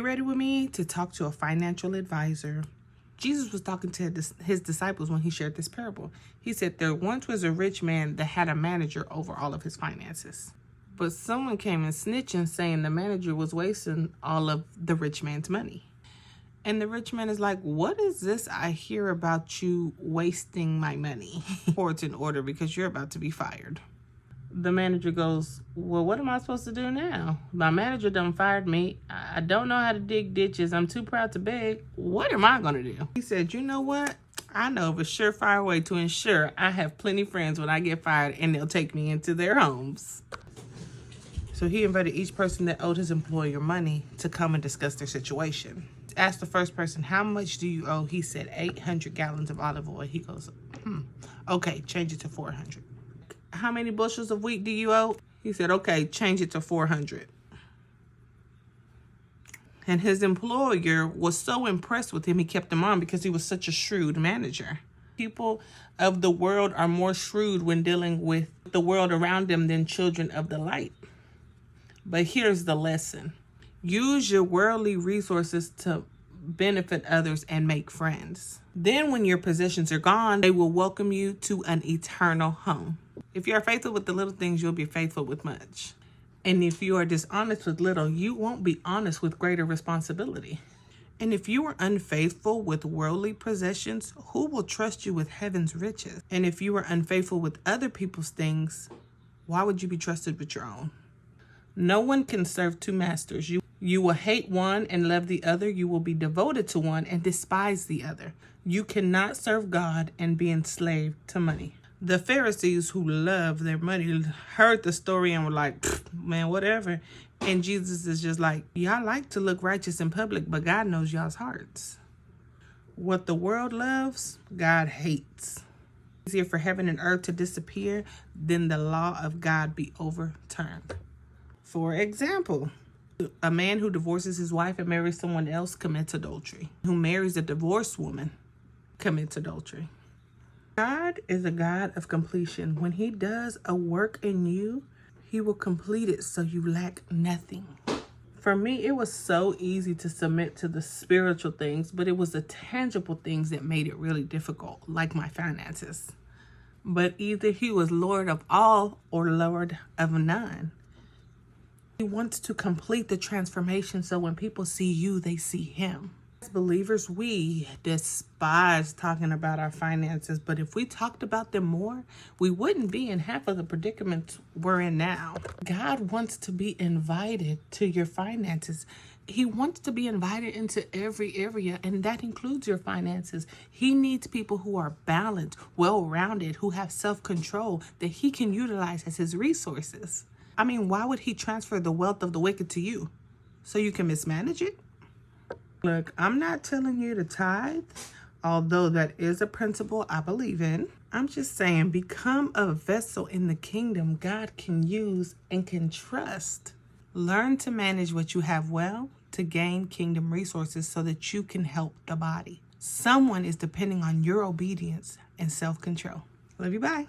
Get ready with me to talk to a financial advisor. Jesus was talking to his disciples when he shared this parable. He said there once was a rich man that had a manager over all of his finances. But someone came and snitching saying the manager was wasting all of the rich man's money. And the rich man is like, what is this I hear about you wasting my money? Reports in order because you're about to be fired. The manager goes, well, what am I supposed to do now? My manager done fired me. I don't know how to dig ditches. I'm too proud to beg. What am I going to do? He said, you know what? I know of a surefire way to ensure I have plenty of friends when I get fired and they'll take me into their homes. So he invited each person that owed his employer money to come and discuss their situation. Asked the first person, how much do you owe? He said 800 gallons of olive oil. He goes, okay, change it to 400. How many bushels of wheat do you owe? He said, okay, change it to 400. And his employer was so impressed with him, he kept him on because he was such a shrewd manager. People of the world are more shrewd when dealing with the world around them than children of the light. But here's the lesson. Use your worldly resources to benefit others and make friends. Then when your possessions are gone, they will welcome you to an eternal home. If you are faithful with the little things, you'll be faithful with much. And if you are dishonest with little, you won't be honest with greater responsibility. And if you are unfaithful with worldly possessions, who will trust you with heaven's riches? And if you are unfaithful with other people's things, why would you be trusted with your own? No one can serve two masters. You will hate one and love the other. You will be devoted to one and despise the other. You cannot serve God and be enslaved to money. The Pharisees who loved their money heard the story and were like, man, whatever. And Jesus is just like, y'all like to look righteous in public, but God knows y'all's hearts. What the world loves, God hates. It's easier for heaven and earth to disappear than the law of God be overturned. For example, a man who divorces his wife and marries someone else commits adultery. Who marries a divorced woman commits adultery. God is a God of completion. When he does a work in you, he will complete it so you lack nothing. For me, it was so easy to submit to the spiritual things, but it was the tangible things that made it really difficult, like my finances. But either he was Lord of all or Lord of none. He wants to complete the transformation so when people see you, they see him. As believers, we despise talking about our finances, but if we talked about them more, we wouldn't be in half of the predicaments we're in now. God wants to be invited to your finances. He wants to be invited into every area, and that includes your finances. He needs people who are balanced, well-rounded, who have self-control that he can utilize as his resources. I mean, why would he transfer the wealth of the wicked to you? So you can mismanage it? Look, I'm not telling you to tithe, although that is a principle I believe in. I'm just saying, become a vessel in the kingdom God can use and can trust. Learn to manage what you have well to gain kingdom resources so that you can help the body. Someone is depending on your obedience and self-control. Love you, bye.